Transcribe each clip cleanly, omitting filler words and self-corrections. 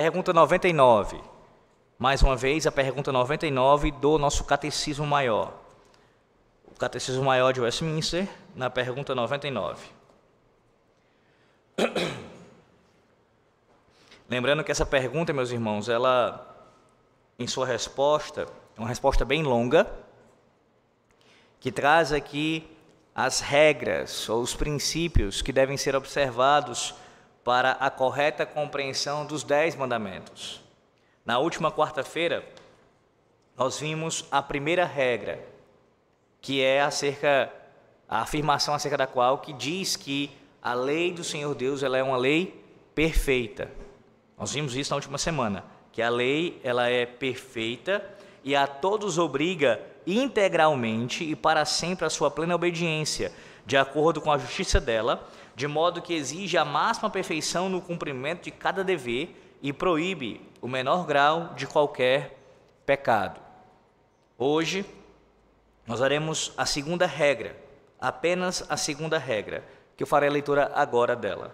Pergunta 99. Mais uma vez, a pergunta 99 do nosso Catecismo Maior. O Catecismo Maior de Westminster, na pergunta 99. Lembrando que essa pergunta, meus irmãos, ela, em sua resposta, é uma resposta bem longa, que traz aqui as regras ou os princípios que devem ser observados para a correta compreensão dos 10 mandamentos. Na última quarta-feira, nós vimos a primeira regra, que é a afirmação acerca da qual que diz que a lei do Senhor Deus ela é uma lei perfeita. Nós vimos isso na última semana, que a lei ela é perfeita e a todos obriga integralmente e para sempre a sua plena obediência, de acordo com a justiça dela, de modo que exige a máxima perfeição no cumprimento de cada dever e proíbe o menor grau de qualquer pecado. Hoje, nós haremos a segunda regra, apenas a segunda regra, que eu farei a leitura agora dela.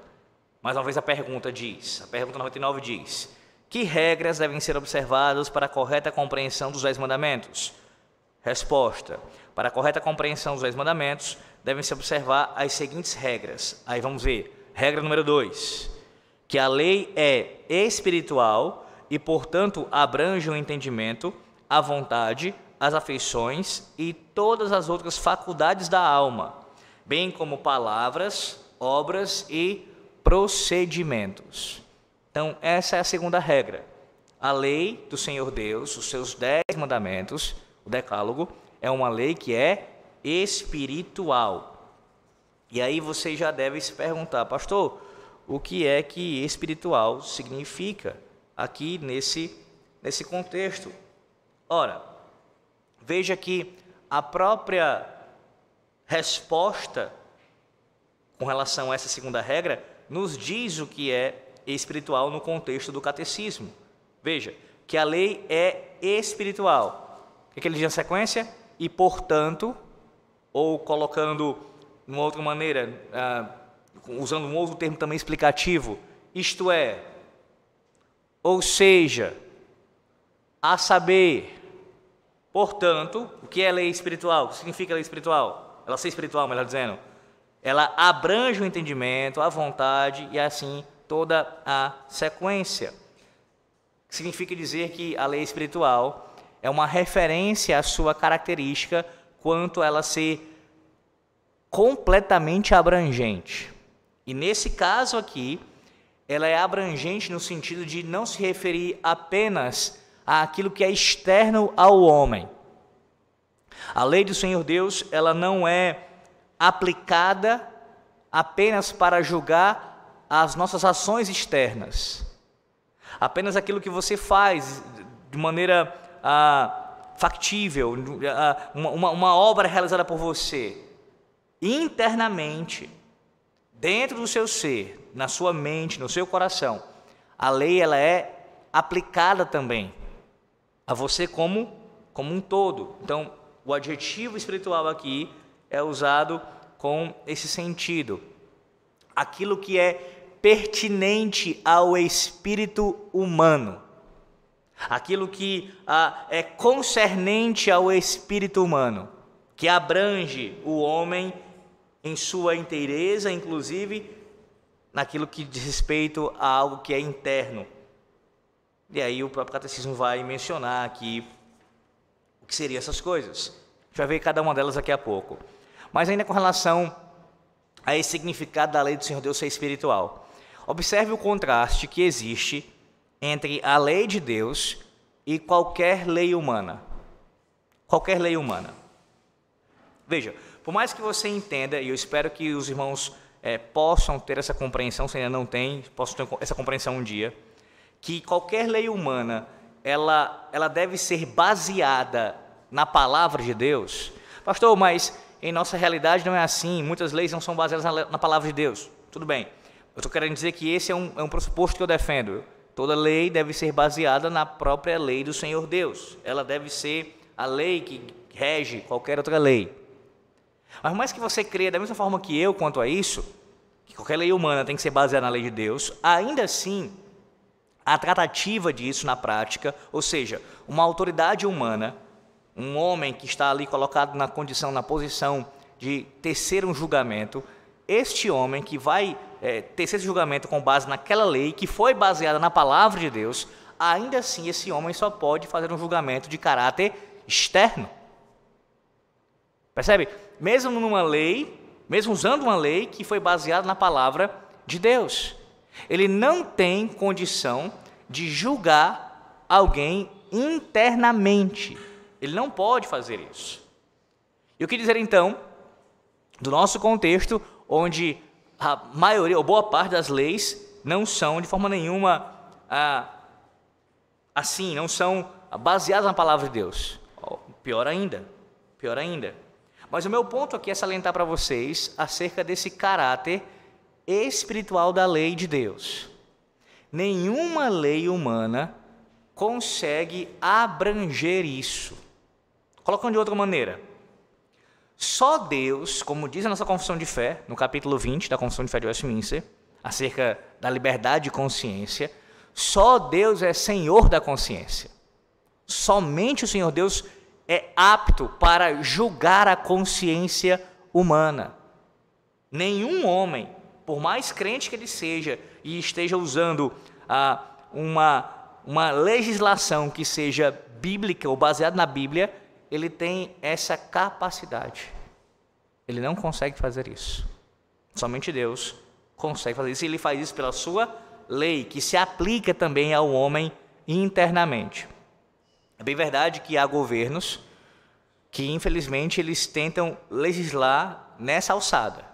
Mais uma vez a pergunta 99 diz: que regras devem ser observadas para a correta compreensão dos 10 mandamentos? Resposta: para a correta compreensão dos 10 mandamentos, devem se observar as seguintes regras. Aí vamos ver. Regra número 2, que a lei é espiritual e, portanto, abrange o entendimento, a vontade, as afeições e todas as outras faculdades da alma, bem como palavras, obras e procedimentos. Então, essa é a segunda regra. A lei do Senhor Deus, os seus 10 mandamentos, o decálogo, é uma lei que é espiritual. E aí você já deve se perguntar, pastor, o que é que espiritual significa aqui nesse contexto? Ora, veja que a própria resposta com relação a essa segunda regra nos diz o que é espiritual no contexto do catecismo. Veja, que a lei é espiritual. O que ele diz na sequência? E, portanto, ou colocando de uma outra maneira, usando um outro termo também explicativo, isto é, ou seja, a saber, portanto, o que é lei espiritual? O que significa lei espiritual? Ela ser espiritual, melhor dizendo. Ela abrange o entendimento, a vontade e assim toda a sequência. Significa dizer que a lei espiritual é uma referência à sua característica quanto a ela ser completamente abrangente. E nesse caso aqui, ela é abrangente no sentido de não se referir apenas àquilo que é externo ao homem. A lei do Senhor Deus, ela não é aplicada apenas para julgar as nossas ações externas. Apenas aquilo que você faz de maneira factível, uma obra realizada por você. Internamente, dentro do seu ser, na sua mente, no seu coração, a lei ela é aplicada também a você como um todo. Então, o adjetivo espiritual aqui é usado com esse sentido. Aquilo que é pertinente ao espírito humano. Aquilo que é concernente ao espírito humano, que abrange o homem em sua inteireza, inclusive naquilo que diz respeito a algo que é interno. E aí o próprio catecismo vai mencionar aqui o que seriam essas coisas. A gente vai ver cada uma delas daqui a pouco. Mas ainda com relação a esse significado da lei do Senhor Deus ser espiritual. Observe o contraste que existe entre a lei de Deus e qualquer lei humana. Qualquer lei humana. Veja, por mais que você entenda, e eu espero que os irmãos possam ter essa compreensão, se ainda não tem, possam ter essa compreensão um dia, que qualquer lei humana, ela deve ser baseada na palavra de Deus. Pastor, mas em nossa realidade não é assim, muitas leis não são baseadas na palavra de Deus. Tudo bem, eu estou querendo dizer que esse é um pressuposto que eu defendo. Toda lei deve ser baseada na própria lei do Senhor Deus. Ela deve ser a lei que rege qualquer outra lei. Mas mais que você creia da mesma forma que eu quanto a isso, que qualquer lei humana tem que ser baseada na lei de Deus, ainda assim, a tratativa disso na prática, ou seja, uma autoridade humana, um homem que está ali colocado na condição, na posição de tecer um julgamento, este homem que vai tecer esse julgamento com base naquela lei que foi baseada na palavra de Deus, ainda assim esse homem só pode fazer um julgamento de caráter externo. Percebe? Mesmo numa lei, mesmo usando uma lei que foi baseada na palavra de Deus, ele não tem condição de julgar alguém internamente. Ele não pode fazer isso. E o que dizer então do nosso contexto, onde a maioria ou boa parte das leis não são de forma nenhuma assim, não são baseadas na palavra de Deus? Pior ainda, pior ainda. Mas o meu ponto aqui é salientar para vocês acerca desse caráter espiritual da lei de Deus. Nenhuma lei humana consegue abranger isso. Colocando de outra maneira, só Deus, como diz a nossa confissão de fé, no capítulo 20 da confissão de fé de Westminster, acerca da liberdade de consciência, só Deus é Senhor da consciência. Somente o Senhor Deus é apto para julgar a consciência humana. Nenhum homem, por mais crente que ele seja e esteja usando uma legislação que seja bíblica ou baseada na Bíblia, ele tem essa capacidade. Ele não consegue fazer isso. Somente Deus consegue fazer isso, e ele faz isso pela sua lei, que se aplica também ao homem internamente. É bem verdade que há governos que, infelizmente, eles tentam legislar nessa alçada.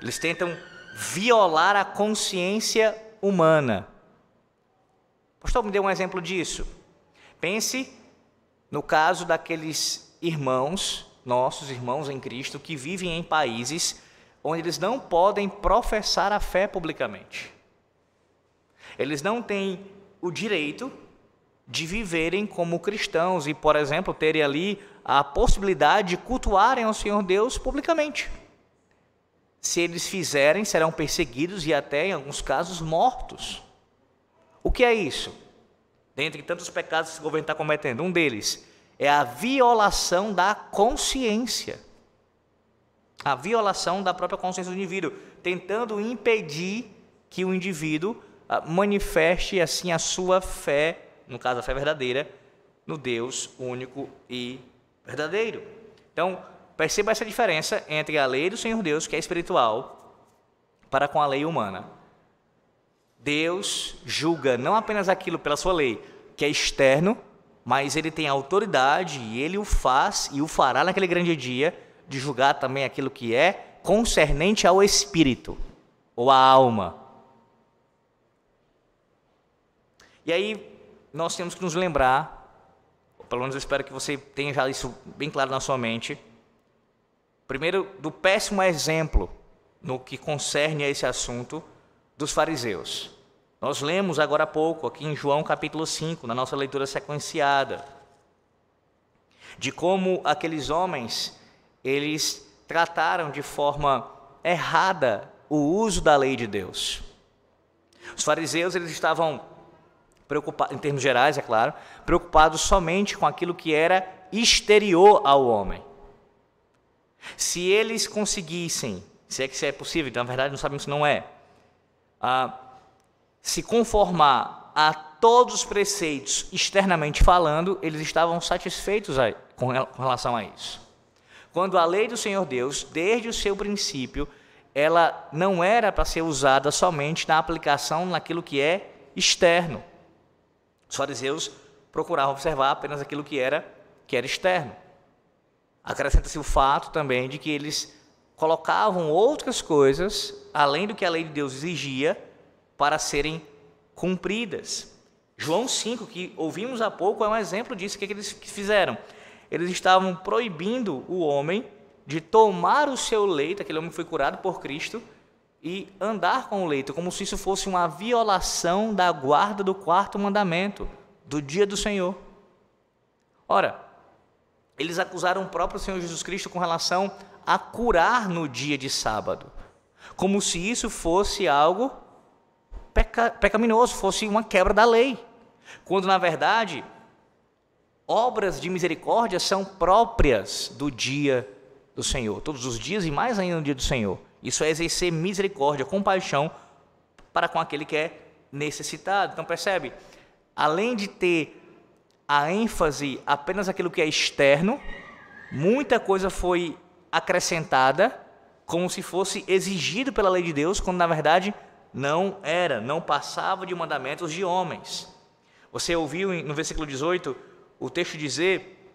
Eles tentam violar a consciência humana. Pastor, me dê um exemplo disso. Pense no caso daqueles irmãos, nossos irmãos em Cristo, que vivem em países onde eles não podem professar a fé publicamente. Eles não têm o direito de viverem como cristãos e, por exemplo, terem ali a possibilidade de cultuarem ao Senhor Deus publicamente. Se eles fizerem, serão perseguidos e até, em alguns casos, mortos. O que é isso? Dentre tantos pecados que esse governo está cometendo, um deles é a violação da consciência. A violação da própria consciência do indivíduo, tentando impedir que o indivíduo manifeste assim a sua fé, no caso a fé verdadeira, no Deus único e verdadeiro. Então, perceba essa diferença entre a lei do Senhor Deus, que é espiritual, para com a lei humana. Deus julga não apenas aquilo pela sua lei, que é externo, mas ele tem autoridade e ele o faz e o fará naquele grande dia de julgar também aquilo que é concernente ao espírito ou à alma. E aí nós temos que nos lembrar, ou pelo menos eu espero que você tenha já isso bem claro na sua mente, primeiro do péssimo exemplo no que concerne a esse assunto dos fariseus. Nós lemos agora há pouco, aqui em João capítulo 5, na nossa leitura sequenciada, de como aqueles homens, eles trataram de forma errada o uso da lei de Deus. Os fariseus, eles estavam preocupados, em termos gerais, é claro, preocupados somente com aquilo que era exterior ao homem. Se eles conseguissem, se é que isso é possível, então na verdade não sabemos se não é, se conformar a todos os preceitos externamente falando, eles estavam satisfeitos com relação a isso. Quando a lei do Senhor Deus, desde o seu princípio, ela não era para ser usada somente na aplicação naquilo que é externo. Os fariseus procuravam observar apenas aquilo que era externo. Acrescenta-se o fato também de que eles colocavam outras coisas, além do que a lei de Deus exigia, para serem cumpridas. João 5, que ouvimos há pouco, é um exemplo disso. O que eles fizeram? Eles estavam proibindo o homem de tomar o seu leito, aquele homem que foi curado por Cristo, e andar com o leito, como se isso fosse uma violação da guarda do quarto mandamento, do dia do Senhor. Ora, eles acusaram o próprio Senhor Jesus Cristo com relação a curar no dia de sábado, como se isso fosse algo pecaminoso, fosse uma quebra da lei. Quando, na verdade, obras de misericórdia são próprias do dia do Senhor. Todos os dias e mais ainda no dia do Senhor. Isso é exercer misericórdia, compaixão para com aquele que é necessitado. Então, percebe? Além de ter a ênfase apenas aquilo que é externo, muita coisa foi acrescentada como se fosse exigido pela lei de Deus, quando na verdade não era, não passava de mandamentos de homens. Você ouviu no versículo 18 o texto dizer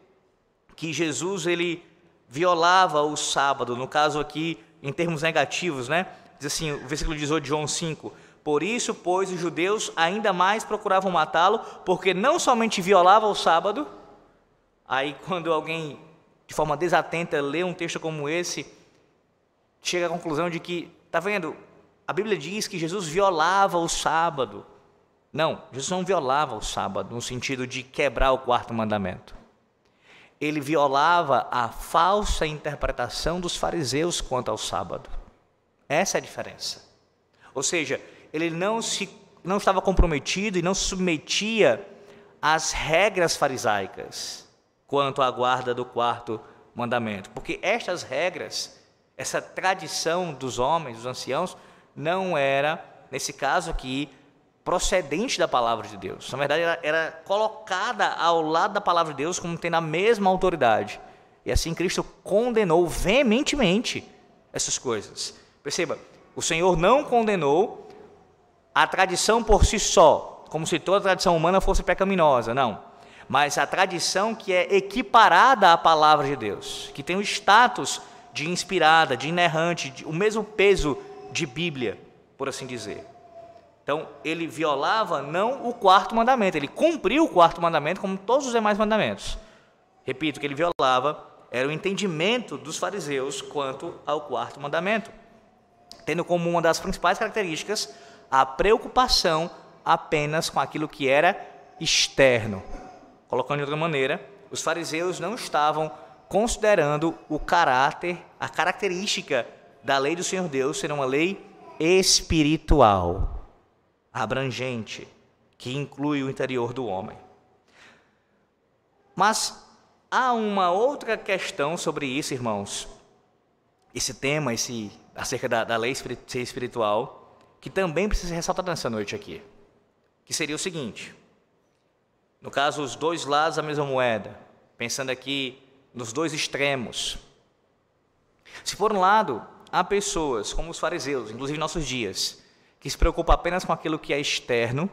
que Jesus ele violava o sábado, no caso aqui em termos negativos, né? Diz assim, o versículo 18 de João 5: por isso, pois, os judeus ainda mais procuravam matá-lo, porque não somente violava o sábado. Aí quando alguém de forma desatenta lê um texto como esse, chega à conclusão de que, está vendo, a Bíblia diz que Jesus violava o sábado. Não, Jesus não violava o sábado no sentido de quebrar o quarto mandamento. Ele violava a falsa interpretação dos fariseus quanto ao sábado. Essa é a diferença. Ou seja, ele não estava comprometido e não se submetia às regras farisaicas quanto à guarda do quarto mandamento. Porque estas regras, essa tradição dos homens, dos anciãos, não era, nesse caso aqui, procedente da palavra de Deus. Na verdade, era colocada ao lado da palavra de Deus como tendo a mesma autoridade. E assim Cristo condenou veementemente essas coisas. Perceba, o Senhor não condenou a tradição por si só, como se toda tradição humana fosse pecaminosa, não. Mas a tradição que é equiparada à palavra de Deus, que tem o status de inspirada, de inerrante, o mesmo peso de Bíblia, por assim dizer. Então, ele violava não o quarto mandamento, ele cumpriu o quarto mandamento como todos os demais mandamentos. Repito, o que ele violava era o entendimento dos fariseus quanto ao quarto mandamento, tendo como uma das principais características a preocupação apenas com aquilo que era externo. Colocando de outra maneira, os fariseus não estavam considerando o caráter, a característica da lei do Senhor Deus ser uma lei espiritual, abrangente, que inclui o interior do homem. Mas há uma outra questão sobre isso, irmãos. Esse tema, acerca da lei ser espiritual, que também precisa ser ressaltado nessa noite aqui, que seria o seguinte: no caso, os dois lados da mesma moeda, pensando aqui nos dois extremos. Se por um lado, há pessoas como os fariseus, inclusive em nossos dias, que se preocupam apenas com aquilo que é externo,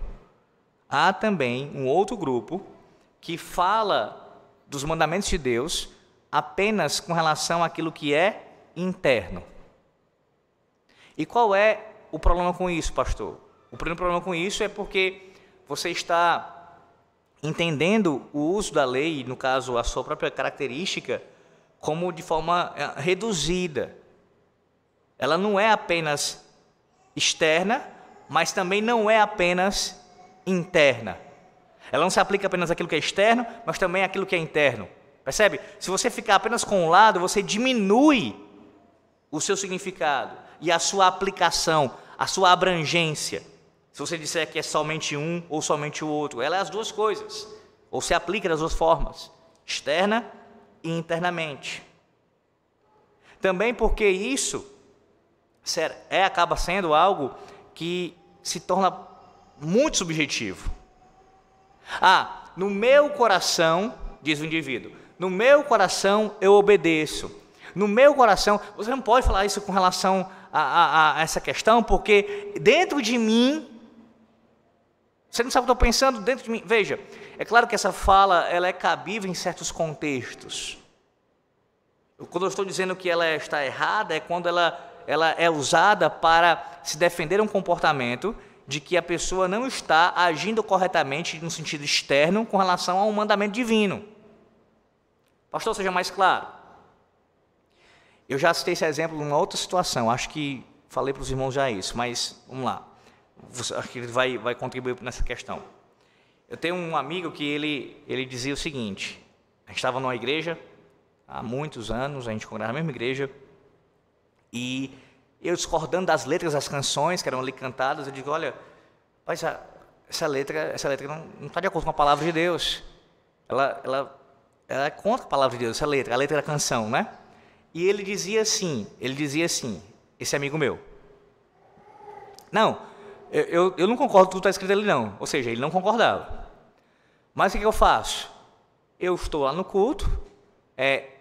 há também um outro grupo que fala dos mandamentos de Deus apenas com relação àquilo que é interno. E qual é o problema com isso, pastor? O primeiro problema com isso é porque você está entendendo o uso da lei, no caso a sua própria característica, como de forma reduzida. Ela não é apenas externa, mas também não é apenas interna. Ela não se aplica apenas àquilo que é externo, mas também àquilo que é interno. Percebe? Se você ficar apenas com um lado, você diminui o seu significado e a sua aplicação, a sua abrangência. Se você disser que é somente um ou somente o outro, ela é as duas coisas, ou se aplica das duas formas, externa e internamente. Também porque isso acaba sendo algo que se torna muito subjetivo. No meu coração, diz o indivíduo, no meu coração eu obedeço. No meu coração, você não pode falar isso com relação a essa questão, porque dentro de mim, você não sabe o que eu estou pensando dentro de mim. Veja, é claro que essa fala ela é cabível em certos contextos. Quando eu estou dizendo que ela está errada, é quando ela é usada para se defender um comportamento de que a pessoa não está agindo corretamente no sentido externo com relação a um mandamento divino. Pastor, seja mais claro. Eu já citei esse exemplo numa outra situação, acho que falei para os irmãos já isso, mas vamos lá. Acho que ele vai contribuir nessa questão. Eu tenho um amigo que ele dizia o seguinte: a gente estava numa igreja há muitos anos, a gente congregava na mesma igreja, e eu discordando das letras das canções que eram ali cantadas, eu digo: olha, Mas essa letra não está de acordo com a palavra de Deus. Ela é contra a palavra de Deus, a letra da canção, né? E ele dizia assim, esse amigo meu. Não, eu não concordo com tudo que está escrito ali não. Ou seja, ele não concordava. Mas o que eu faço? Eu estou lá no culto,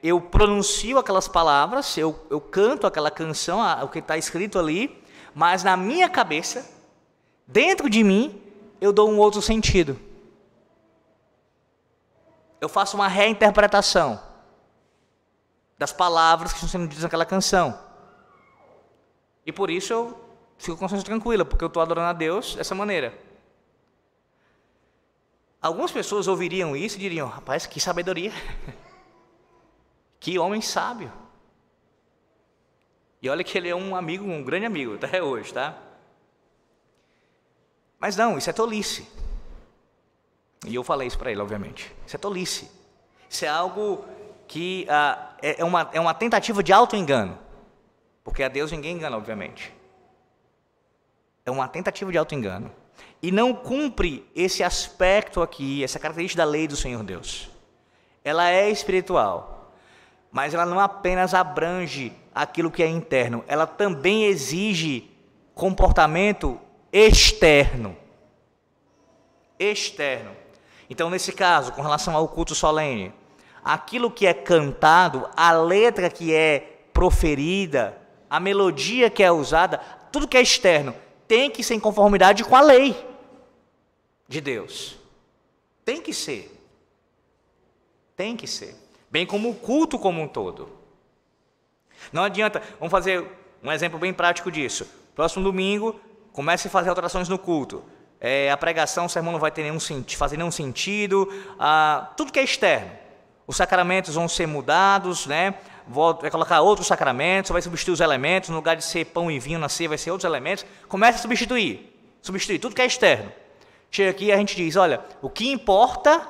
eu pronuncio aquelas palavras, eu canto aquela canção, o que está escrito ali, mas na minha cabeça, dentro de mim, eu dou um outro sentido. Eu faço uma reinterpretação das palavras que estão sendo ditas naquela canção. E por isso eu fico com a consciência tranquila, porque eu estou adorando a Deus dessa maneira. Algumas pessoas ouviriam isso e diriam, rapaz, que sabedoria. Que homem sábio. E olha que ele é um grande amigo, até hoje, tá? Mas não, isso é tolice. E eu falei isso para ele, obviamente. Isso é tolice. Isso é algo que é uma tentativa de auto-engano. Porque a Deus ninguém engana, obviamente. É uma tentativa de auto-engano. E não cumpre esse aspecto aqui, essa característica da lei do Senhor Deus. Ela é espiritual, mas ela não apenas abrange aquilo que é interno, ela também exige comportamento externo. Então, nesse caso, com relação ao culto solene, aquilo que é cantado, a letra que é proferida, a melodia que é usada, tudo que é externo, tem que ser em conformidade com a lei de Deus. Tem que ser. Bem como o culto como um todo. Não adianta, vamos fazer um exemplo bem prático disso. Próximo domingo, comece a fazer alterações no culto. A pregação, o sermão não vai ter fazer nenhum sentido. Tudo que é externo. Os sacramentos vão ser mudados, né? Vai colocar outros sacramentos, vai substituir os elementos, no lugar de ser pão e vinho na ceia, vai ser outros elementos. Começa a substituir tudo que é externo. Chega aqui e a gente diz, olha, o que importa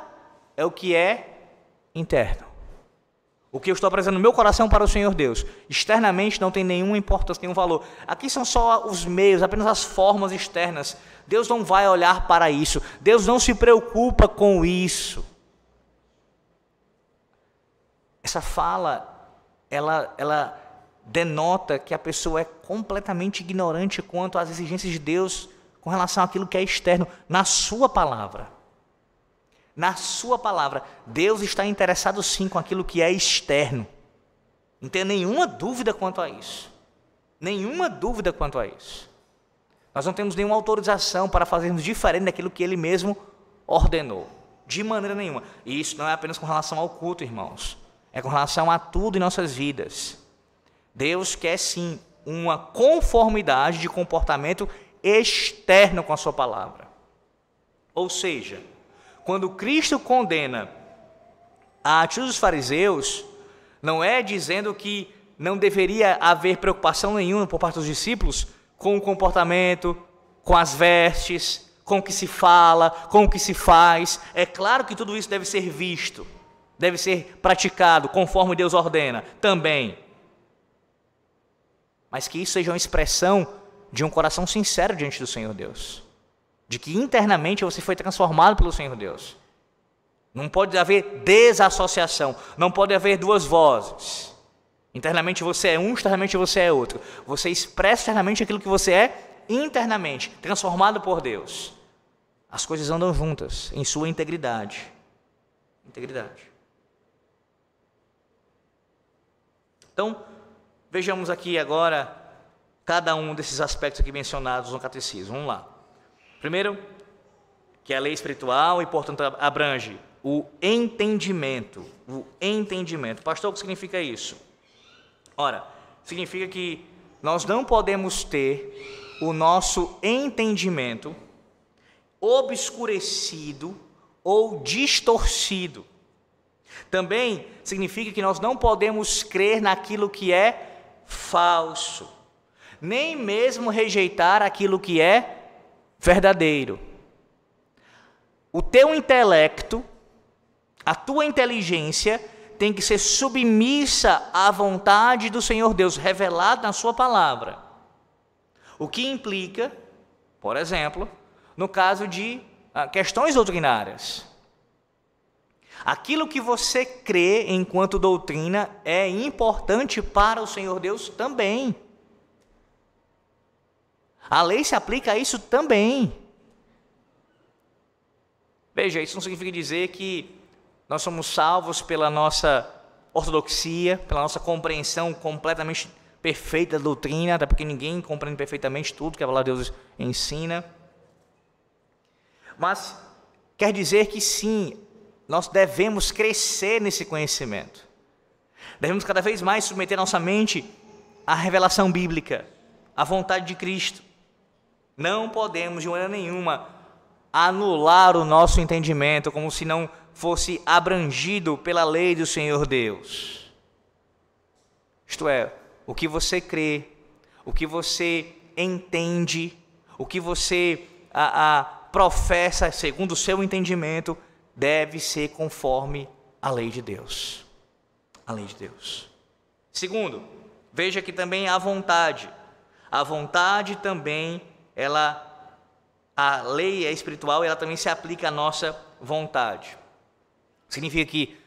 é o que é interno. O que eu estou apresentando no meu coração para o Senhor Deus. Externamente não tem nenhuma importância, nenhum valor. Aqui são só os meios, apenas as formas externas. Deus não vai olhar para isso. Deus não se preocupa com isso. Essa fala, ela denota que a pessoa é completamente ignorante quanto às exigências de Deus com relação àquilo que é externo, na sua palavra. Na sua palavra, Deus está interessado sim com aquilo que é externo. Não tem nenhuma dúvida quanto a isso. Nós não temos nenhuma autorização para fazermos diferente daquilo que Ele mesmo ordenou. De maneira nenhuma. E isso não é apenas com relação ao culto, irmãos. É com relação a tudo em nossas vidas. Deus quer sim uma conformidade de comportamento externo com a sua palavra. Ou seja, quando Cristo condena a atitude dos fariseus, não é dizendo que não deveria haver preocupação nenhuma por parte dos discípulos com o comportamento, com as vestes, com o que se fala, com o que se faz. É claro que tudo isso deve ser visto, deve ser praticado conforme Deus ordena também. Mas que isso seja uma expressão de um coração sincero diante do Senhor Deus. De que internamente você foi transformado pelo Senhor Deus. Não pode haver desassociação, não pode haver duas vozes. Internamente você é um, externamente você é outro. Você expressa externamente aquilo que você é internamente, transformado por Deus. As coisas andam juntas, em sua integridade. Então, vejamos aqui agora cada um desses aspectos aqui mencionados no catecismo. Vamos lá. Primeiro, que a lei espiritual e, portanto, abrange o entendimento. Pastor, o que significa isso? Ora, significa que nós não podemos ter o nosso entendimento obscurecido ou distorcido. Também significa que nós não podemos crer naquilo que é falso, nem mesmo rejeitar aquilo que é verdadeiro. O teu intelecto, a tua inteligência tem que ser submissa à vontade do Senhor Deus, revelada na sua palavra. O que implica, por exemplo, no caso de questões doutrinárias. Aquilo que você crê enquanto doutrina é importante para o Senhor Deus também. A lei se aplica a isso também. Veja, isso não significa dizer que nós somos salvos pela nossa ortodoxia, pela nossa compreensão completamente perfeita da doutrina, até porque ninguém compreende perfeitamente tudo que a palavra de Deus ensina. Mas quer dizer que sim, nós devemos crescer nesse conhecimento. Devemos cada vez mais submeter nossa mente à revelação bíblica, à vontade de Cristo. Não podemos, de maneira nenhuma, anular o nosso entendimento como se não fosse abrangido pela lei do Senhor Deus. Isto é, o que você crê, o que você entende, o que você professa segundo o seu entendimento, deve ser conforme a lei de Deus. A lei de Deus. Segundo, veja que também a vontade. A vontade também, a lei é espiritual, ela também se aplica à nossa vontade. Significa que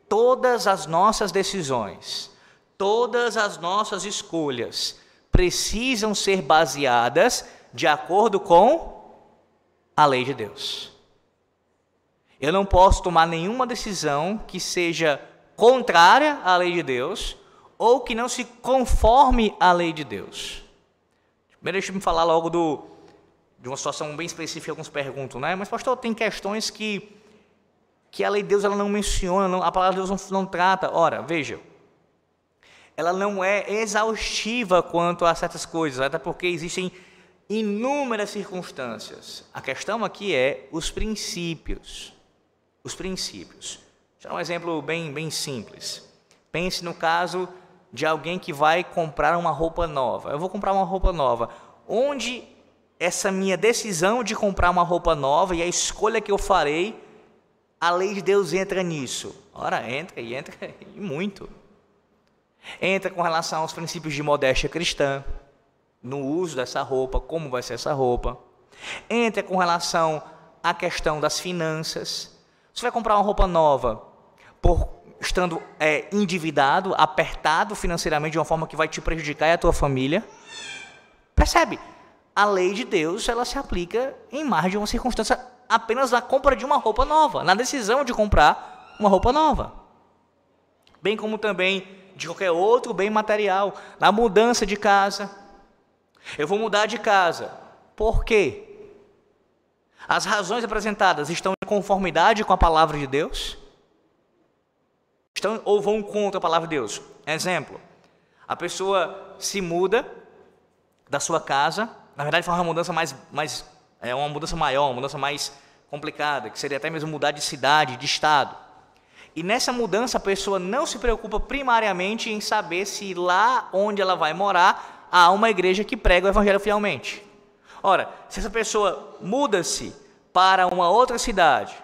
todas as nossas decisões, todas as nossas escolhas precisam ser baseadas de acordo com a lei de Deus. Eu não posso tomar nenhuma decisão que seja contrária à lei de Deus ou que não se conforme à lei de Deus. Primeiro, deixa eu me falar logo de uma situação bem específica que alguns perguntam, né? Mas, pastor, tem questões que a lei de Deus ela não menciona, a palavra de Deus não trata. Ora, veja, ela não é exaustiva quanto a certas coisas, até porque existem inúmeras circunstâncias. A questão aqui é os princípios. Os princípios. Deixa eu dar um exemplo bem simples. Pense no caso de alguém que vai comprar uma roupa nova. Eu vou comprar uma roupa nova. Onde essa minha decisão de comprar uma roupa nova e a escolha que eu farei, a lei de Deus entra nisso? Ora, entra e muito. Entra com relação aos princípios de modéstia cristã, no uso dessa roupa, como vai ser essa roupa. Entra com relação à questão das finanças. Você vai comprar uma roupa nova, estando endividado, apertado financeiramente de uma forma que vai te prejudicar e a tua família. Percebe? A lei de Deus, ela se aplica em mais de uma circunstância, apenas na compra de uma roupa nova, na decisão de comprar uma roupa nova. Bem como também de qualquer outro bem material, na mudança de casa. Eu vou mudar de casa. Por quê? As razões apresentadas estão em conformidade com a palavra de Deus? Ou vão contra a palavra de Deus? Exemplo, a pessoa se muda da sua casa, na verdade foi uma mudança uma mudança maior, uma mudança mais complicada, que seria até mesmo mudar de cidade, de estado. E nessa mudança a pessoa não se preocupa primariamente em saber se lá onde ela vai morar há uma igreja que prega o evangelho fielmente. Ora, se essa pessoa muda-se para uma outra cidade,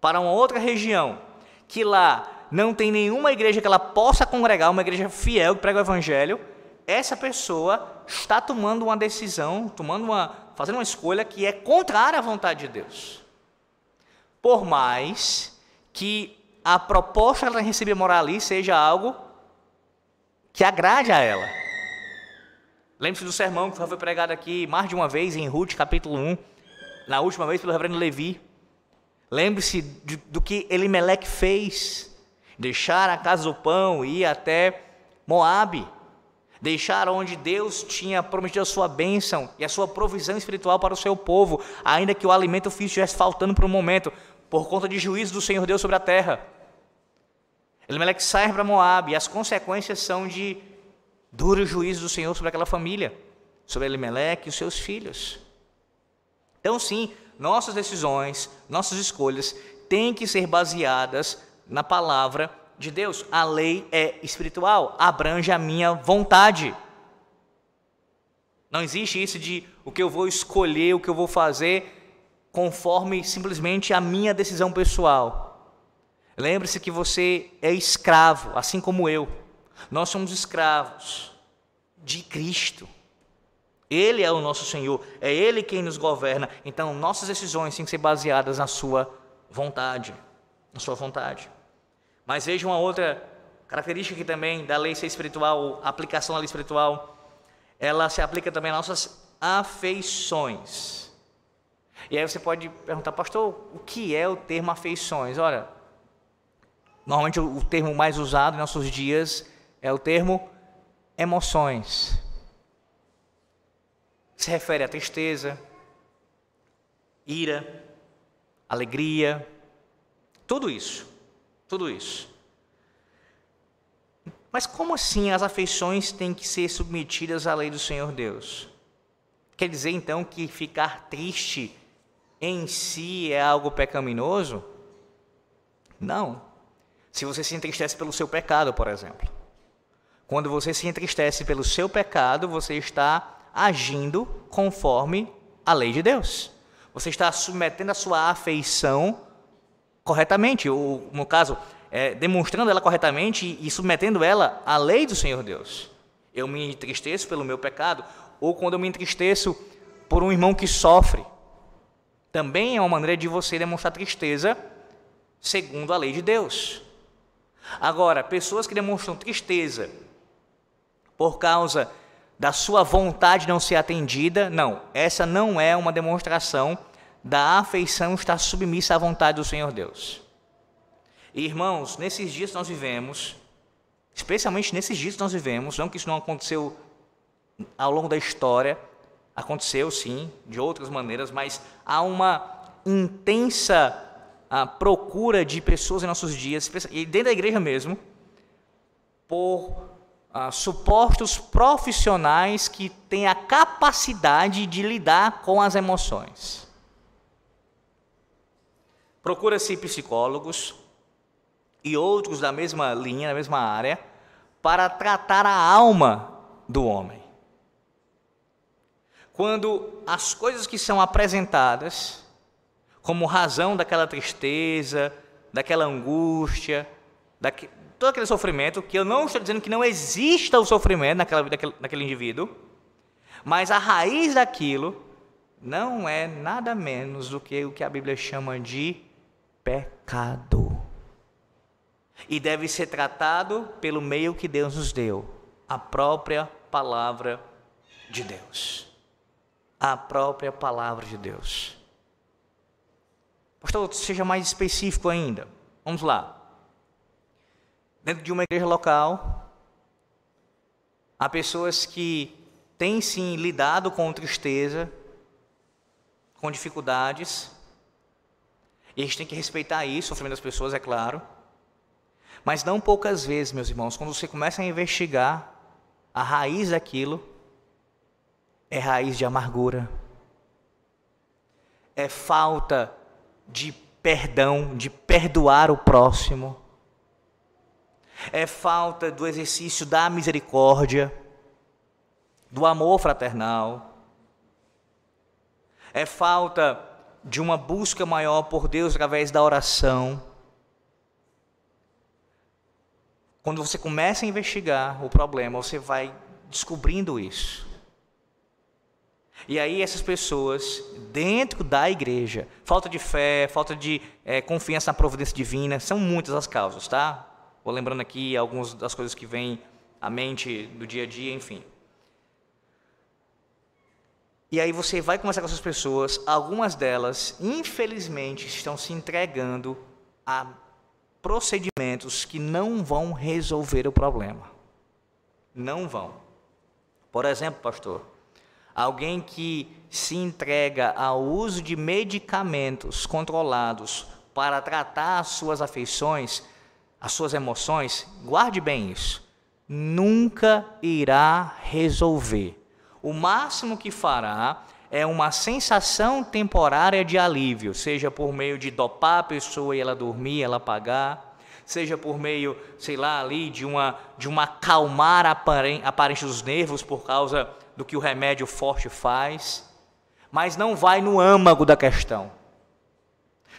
para uma outra região, que lá não tem nenhuma igreja que ela possa congregar, uma igreja fiel que prega o evangelho, essa pessoa está tomando uma decisão, fazendo uma escolha que é contrária à vontade de Deus. Por mais que a proposta que ela recebe morar ali seja algo que agrade a ela. Lembre-se do sermão que foi pregado aqui mais de uma vez em Ruth, capítulo 1, na última vez pelo reverendo Levi. Lembre-se do que Elimeleque fez, deixar a casa do pão e ir até Moabe, deixar onde Deus tinha prometido a sua bênção e a sua provisão espiritual para o seu povo, ainda que o alimento físico estivesse faltando por um momento, por conta de juízo do Senhor Deus sobre a terra. Elimeleque sai para Moabe e as consequências são de duro juízo do Senhor sobre aquela família, sobre Elimeleque e os seus filhos. Então sim, nossas decisões, nossas escolhas têm que ser baseadas na palavra de Deus. A lei é espiritual, abrange a minha vontade. Não existe isso de o que eu vou escolher, o que eu vou fazer conforme simplesmente a minha decisão pessoal. Lembre-se que você é escravo, assim como eu. Nós somos escravos de Cristo. Ele é o nosso Senhor, é Ele quem nos governa. Então, nossas decisões têm que ser baseadas na sua vontade. Na sua vontade. Mas veja uma outra característica aqui também da lei ser espiritual, a aplicação da lei espiritual. Ela se aplica também às nossas afeições. E aí você pode perguntar, pastor, o que é o termo afeições? Olha, normalmente o termo mais usado em nossos dias é o termo emoções. Se refere à tristeza, ira, alegria, tudo isso, tudo isso. Mas como assim as afeições têm que ser submetidas à lei do Senhor Deus? Quer dizer então que ficar triste em si é algo pecaminoso? Não. Se você se entristece pelo seu pecado, por exemplo. Quando você se entristece pelo seu pecado, você está agindo conforme a lei de Deus. Você está submetendo a sua afeição corretamente, ou no caso, demonstrando ela corretamente e submetendo ela à lei do Senhor Deus. Eu me entristeço pelo meu pecado, ou quando eu me entristeço por um irmão que sofre. Também é uma maneira de você demonstrar tristeza segundo a lei de Deus. Agora, pessoas que demonstram tristeza por causa da sua vontade não ser atendida, não, essa não é uma demonstração da afeição estar submissa à vontade do Senhor Deus. E, irmãos, nesses dias que nós vivemos, especialmente nesses dias que nós vivemos, não que isso não aconteceu ao longo da história, aconteceu sim, de outras maneiras, mas há uma intensa procura de pessoas em nossos dias, e dentro da igreja mesmo, por supostos profissionais que têm a capacidade de lidar com as emoções. Procura-se psicólogos e outros da mesma linha, da mesma área, para tratar a alma do homem. Quando as coisas que são apresentadas como razão daquela tristeza, daquela angústia, todo aquele sofrimento, que eu não estou dizendo que não exista o sofrimento naquele indivíduo, mas a raiz daquilo não é nada menos do que o que a Bíblia chama de pecado. E deve ser tratado pelo meio que Deus nos deu, a própria palavra de Deus. A própria palavra de Deus. Pastor, seja mais específico ainda. Vamos lá. Dentro de uma igreja local, há pessoas que têm sim lidado com tristeza, com dificuldades, e a gente tem que respeitar isso, o sofrimento das pessoas, é claro. Mas não poucas vezes, meus irmãos, quando você começa a investigar a raiz daquilo, é raiz de amargura, é falta de perdão, de perdoar o próximo, é falta do exercício da misericórdia, do amor fraternal, é falta de uma busca maior por Deus através da oração. Quando você começa a investigar o problema, você vai descobrindo isso. E aí essas pessoas, dentro da igreja, falta de fé, falta de confiança na providência divina, são muitas as causas, tá? Vou lembrando aqui algumas das coisas que vêm à mente do dia a dia, enfim. E aí você vai conversar com essas pessoas, algumas delas, infelizmente, estão se entregando a procedimentos que não vão resolver o problema. Não vão. Por exemplo, pastor, alguém que se entrega ao uso de medicamentos controlados para tratar as suas afeições, as suas emoções, guarde bem isso, nunca irá resolver. O máximo que fará é uma sensação temporária de alívio, seja por meio de dopar a pessoa e ela dormir, ela apagar, seja por meio, sei lá, ali de uma acalmar aparente dos nervos por causa do que o remédio forte faz, mas não vai no âmago da questão.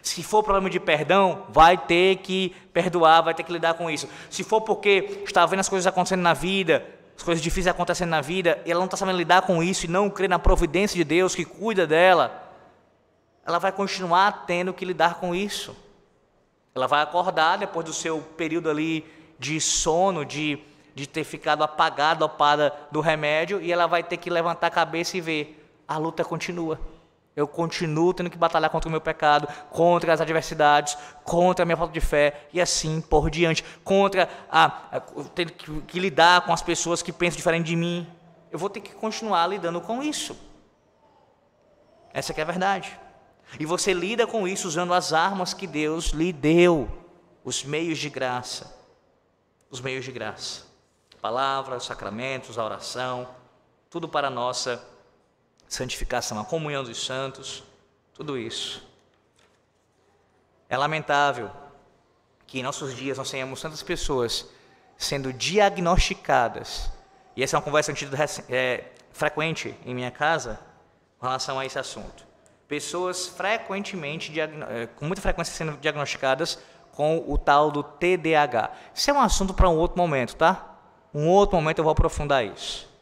Se for problema de perdão, vai ter que perdoar, vai ter que lidar com isso. Se for porque está vendo as coisas acontecendo na vida, as coisas difíceis acontecendo na vida, e ela não está sabendo lidar com isso e não crê na providência de Deus que cuida dela, ela vai continuar tendo que lidar com isso. Ela vai acordar depois do seu período ali de sono, de ter ficado apagada, dopada do remédio, e ela vai ter que levantar a cabeça e ver, a luta continua. Eu continuo tendo que batalhar contra o meu pecado, contra as adversidades, contra a minha falta de fé, e assim por diante. Contra ter que lidar com as pessoas que pensam diferente de mim. Eu vou ter que continuar lidando com isso. Essa que é a verdade. E você lida com isso usando as armas que Deus lhe deu. Os meios de graça. Os meios de graça. A palavra, os sacramentos, a oração. Tudo para a nossa santificação, a comunhão dos santos, tudo isso. É lamentável que em nossos dias nós tenhamos tantas pessoas sendo diagnosticadas, e essa é uma conversa frequente em minha casa com relação a esse assunto. Pessoas frequentemente, com muita frequência sendo diagnosticadas com o tal do TDAH. Isso é um assunto para um outro momento, tá? Um outro momento eu vou aprofundar isso.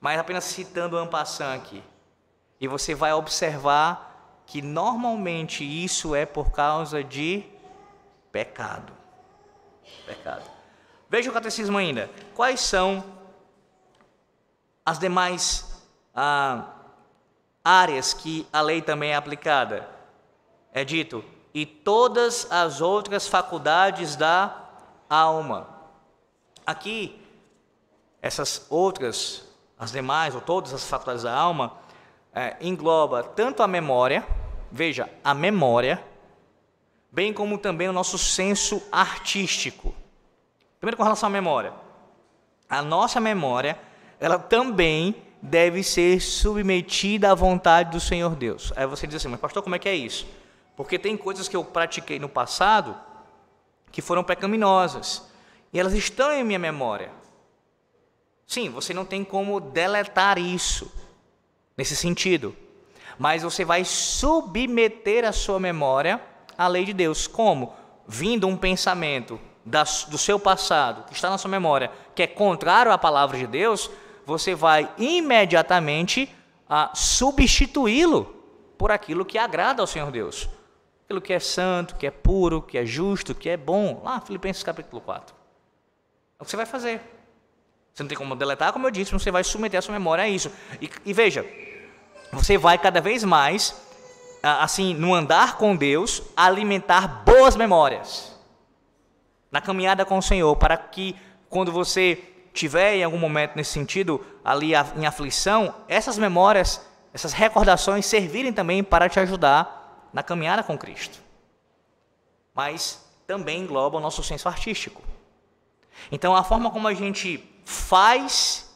Mas apenas citando en passant aqui. E você vai observar que normalmente isso é por causa de pecado. Pecado. Veja o catecismo ainda. Quais são as demais áreas que a lei também é aplicada? É dito, e todas as outras faculdades da alma. Aqui, essas outras, as demais, ou todas as faculdades da alma, engloba tanto a memória, veja, a memória, bem como também o nosso senso artístico. Primeiro com relação à memória. A nossa memória, ela também deve ser submetida à vontade do Senhor Deus. Aí você diz assim, mas pastor, como é que é isso? Porque tem coisas que eu pratiquei no passado que foram pecaminosas, e elas estão em minha memória. Sim, você não tem como deletar isso, nesse sentido. Mas você vai submeter a sua memória à lei de Deus. Como? Vindo um pensamento do seu passado, que está na sua memória, que é contrário à palavra de Deus, você vai imediatamente substituí-lo por aquilo que agrada ao Senhor Deus. Aquilo que é santo, que é puro, que é justo, que é bom. Lá, Filipenses capítulo 4. É o que você vai fazer. Você não tem como deletar, como eu disse, você vai submeter a sua memória a isso. E veja, você vai cada vez mais, assim, no andar com Deus, alimentar boas memórias. Na caminhada com o Senhor, para que quando você tiver em algum momento nesse sentido, ali em aflição, essas memórias, essas recordações servirem também para te ajudar na caminhada com Cristo. Mas também engloba o nosso senso artístico. Então, a forma como a gente faz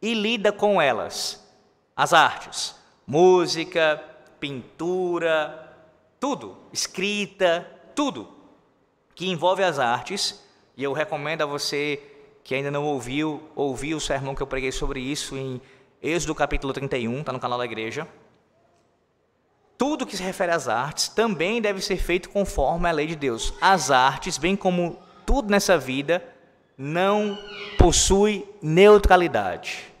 e lida com elas, as artes, música, pintura, tudo, escrita, tudo que envolve as artes, e eu recomendo a você que ainda não ouviu o sermão que eu preguei sobre isso em Êxodo capítulo 31, está no canal da igreja. Tudo que se refere às artes também deve ser feito conforme a lei de Deus. As artes, bem como tudo nessa vida, não possui neutralidade.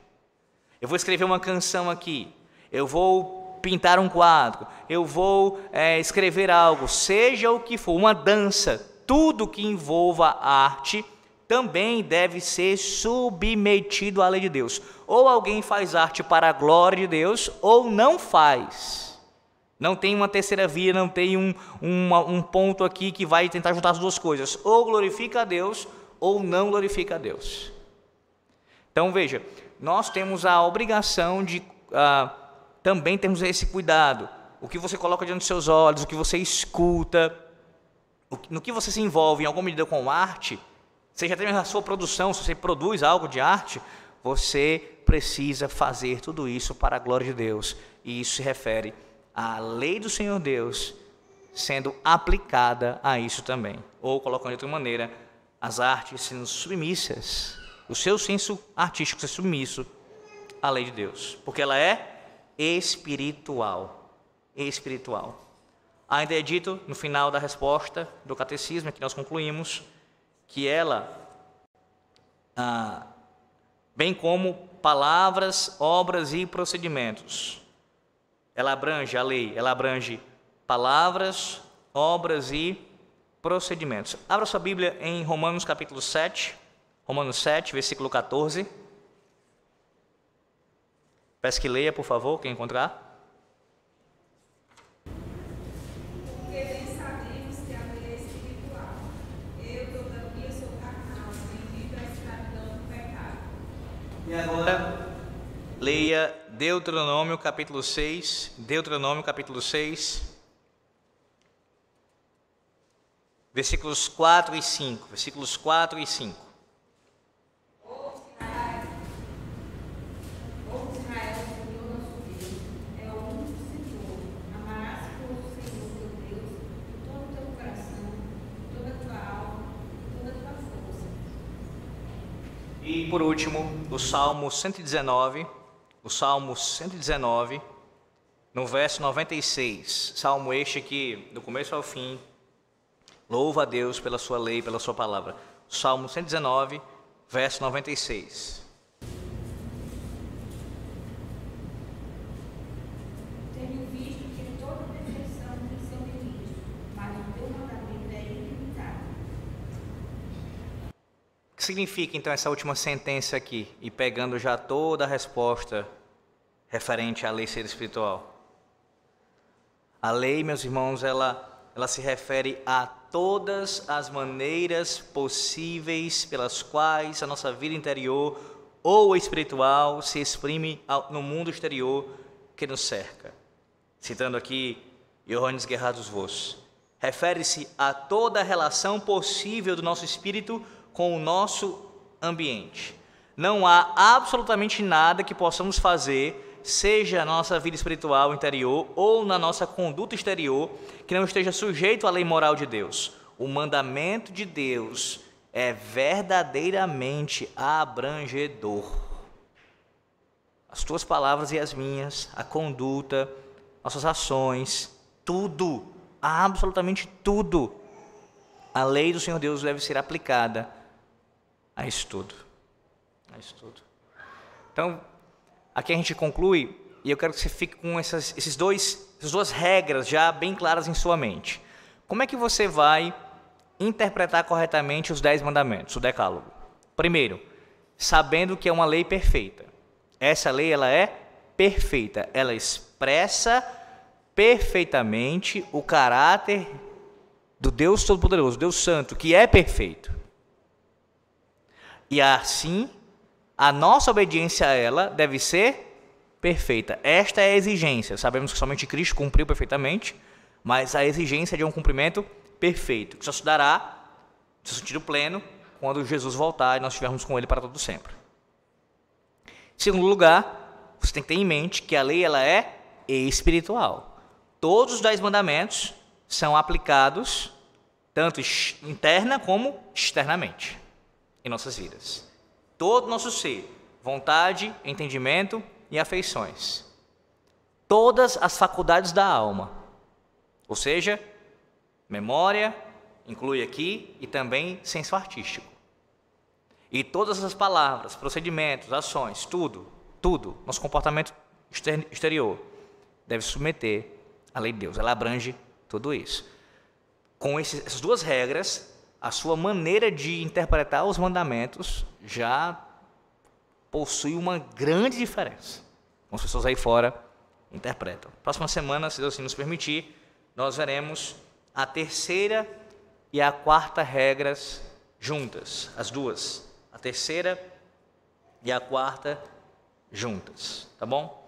Eu vou escrever uma canção aqui, eu vou pintar um quadro, eu vou escrever algo, seja o que for, uma dança, tudo que envolva arte também deve ser submetido à lei de Deus. Ou alguém faz arte para a glória de Deus, ou não faz. Não tem uma terceira via, não tem um ponto aqui que vai tentar juntar as duas coisas. Ou glorifica a Deus, ou não glorifica a Deus. Então veja, nós temos a obrigação de também termos esse cuidado. O que você coloca diante dos seus olhos, o que você escuta, no que você se envolve em alguma medida com arte, seja até mesmo a sua produção, se você produz algo de arte, você precisa fazer tudo isso para a glória de Deus. E isso se refere à lei do Senhor Deus sendo aplicada a isso também. Ou, colocando de outra maneira, as artes sendo submissas, o seu senso artístico ser submisso à lei de Deus, porque ela é espiritual. Espiritual. Ainda é dito no final da resposta do catecismo, que nós concluímos, que ela bem como palavras, obras e procedimentos. Ela abrange a lei, ela abrange palavras, obras e procedimentos. Abra sua Bíblia em Romanos capítulo 7, Romanos 7, versículo 14. Peço que leia, por favor, quem encontrar. Porque bem sabemos que a lei é espiritual. Eu, todavia, sou carnal, vendido à escravidão do pecado. E agora, leia Deuteronômio capítulo 6, Deuteronômio capítulo 6, versículos 4 e 5, versículos 4 e 5. Ouve Israel, Senhor nosso Deus, é o único Senhor. Amarás, pois, o Senhor teu Deus, de todo o teu coração, de toda a tua alma, de toda a tua força. E por último, o Salmo 119, no verso 96, Salmo este que, do começo ao fim, louva a Deus pela sua lei, pela sua palavra. Salmo 119, verso 96. Tenho visto que toda perfeição tem seu limite, mas o teu mandamento é ilimitado. O que significa então essa última sentença aqui? E pegando já toda a resposta referente à lei ser espiritual. A lei, meus irmãos, ela se refere a todas as maneiras possíveis pelas quais a nossa vida interior ou espiritual se exprime no mundo exterior que nos cerca. Citando aqui Johannes Gerhard dos Vos, refere-se a toda a relação possível do nosso espírito com o nosso ambiente. Não há absolutamente nada que possamos fazer, seja na nossa vida espiritual interior ou na nossa conduta exterior, que não esteja sujeito à lei moral de Deus. O mandamento de Deus é verdadeiramente abrangedor. As tuas palavras e as minhas, a conduta, nossas ações, tudo, absolutamente tudo, a lei do Senhor Deus deve ser aplicada a isso tudo. Então, aqui a gente conclui, e eu quero que você fique com essas duas regras já bem claras em sua mente. Como é que você vai interpretar corretamente os 10 mandamentos, o decálogo? Primeiro, sabendo que é uma lei perfeita. Essa lei, ela é perfeita, ela expressa perfeitamente o caráter do Deus Todo-Poderoso, Deus Santo, que é perfeito. E assim, a nossa obediência a ela deve ser perfeita. Esta é a exigência. Sabemos que somente Cristo cumpriu perfeitamente, mas a exigência é de um cumprimento perfeito, que só se dará no sentido pleno quando Jesus voltar e nós estivermos com Ele para todo sempre. Em segundo lugar, você tem que ter em mente que a lei ela é espiritual. Todos os 10 mandamentos são aplicados tanto interna como externamente em nossas vidas. Todo o nosso ser, vontade, entendimento e afeições. Todas as faculdades da alma, ou seja, memória, inclui aqui, e também senso artístico. E todas as palavras, procedimentos, ações, tudo, nosso comportamento exterior, deve submeter à lei de Deus. Ela abrange tudo isso. Com essas duas regras, a sua maneira de interpretar os mandamentos já possui uma grande diferença. As pessoas aí fora interpretam. Próxima semana, se Deus assim nos permitir, nós veremos a terceira e a quarta regras juntas. As duas. A terceira e a quarta juntas. Tá bom?